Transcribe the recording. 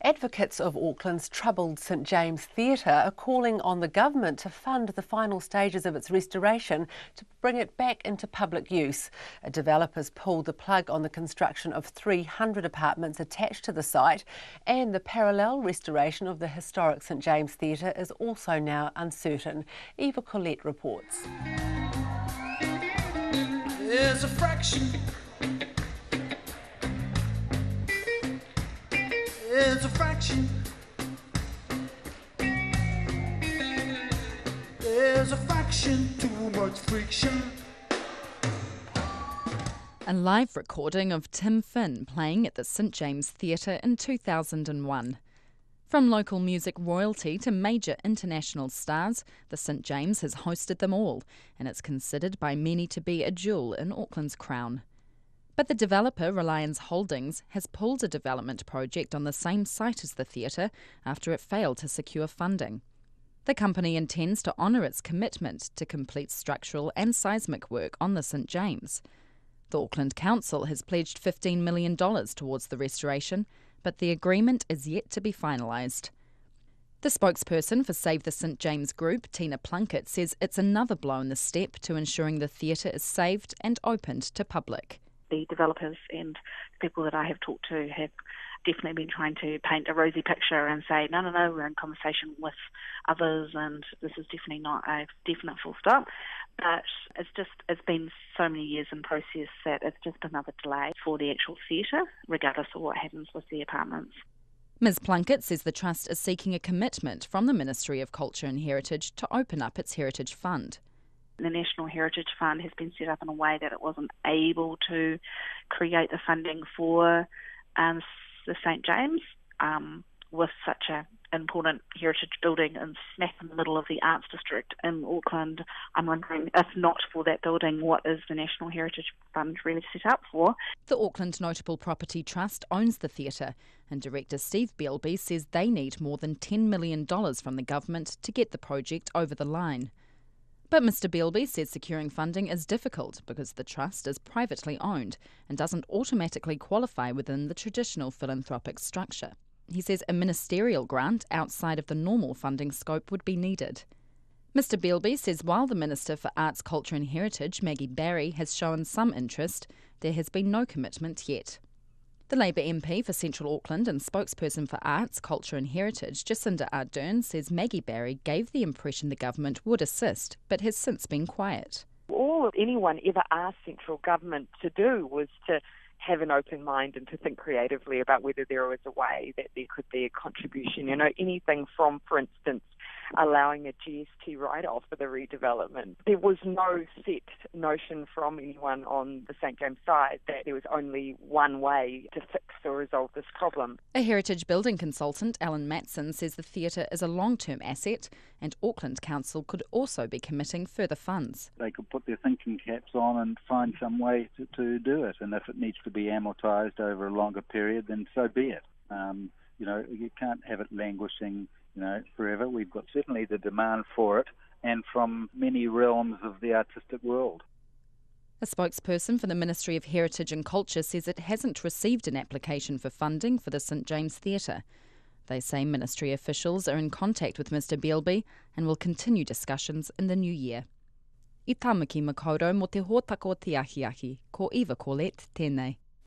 Advocates of Auckland's troubled St James Theatre are calling on the government to fund the final stages of its restoration to bring it back into public use. Developers pulled the plug on the construction of 300 apartments attached to the site, and the parallel restoration of the historic St James Theatre is also now uncertain. Eva Collette reports. There's a fraction. There's a fraction. There's a fraction, too much friction. A live recording of Tim Finn playing at the St James Theatre in 2001. From local music royalty to major international stars, the St James has hosted them all, and it's considered by many to be a jewel in Auckland's crown. But the developer, Reliance Holdings, has pulled a development project on the same site as the theatre after it failed to secure funding. The company intends to honour its commitment to complete structural and seismic work on the St James. The Auckland Council has pledged $15 million towards the restoration, but the agreement is yet to be finalised. The spokesperson for Save the St James Group, Tina Plunkett, says it's another blow in the step to ensuring the theatre is saved and opened to public. The developers and people that I have talked to have definitely been trying to paint a rosy picture and say, no, we're in conversation with others and this is definitely not a definite full stop. But it's been so many years in process that it's just another delay for the actual theatre, regardless of what happens with the apartments. Ms Plunkett says the Trust is seeking a commitment from the Ministry of Culture and Heritage to open up its Heritage Fund. The National Heritage Fund has been set up in a way that it wasn't able to create the funding for the St James with such an important heritage building and smack in the middle of the arts district in Auckland. I'm wondering, if not for that building, what is the National Heritage Fund really set up for? The Auckland Notable Property Trust owns the theatre, and director Steve Beelby says they need more than $10 million from the government to get the project over the line. But Mr Beelby says securing funding is difficult because the trust is privately owned and doesn't automatically qualify within the traditional philanthropic structure. He says a ministerial grant outside of the normal funding scope would be needed. Mr Beelby says while the Minister for Arts, Culture and Heritage, Maggie Barry, has shown some interest, there has been no commitment yet. The Labour MP for Central Auckland and spokesperson for Arts, Culture and Heritage, Jacinda Ardern, says Maggie Barry gave the impression the government would assist, but has since been quiet. All anyone ever asked central government to do was to have an open mind and to think creatively about whether there was a way that there could be a contribution. Anything from, for instance, allowing a GST write-off for the redevelopment. There was no set notion from anyone on the St James side that there was only one way to fix or resolve this problem. A heritage building consultant, Alan Matson, says the theatre is a long-term asset and Auckland Council could also be committing further funds. They could put their thinking caps on and find some way to do it, and if it needs to be amortised over a longer period, then so be it. You can't have it languishing forever. We've got certainly the demand for it and from many realms of the artistic world. A spokesperson for the Ministry of Heritage and Culture says it hasn't received an application for funding for the St James Theatre. They say ministry officials are in contact with Mr Beelby and will continue discussions in the new year. I tamaki makaurau mo te hōtaka o te ahiahi, ko Eva Collette tēnei.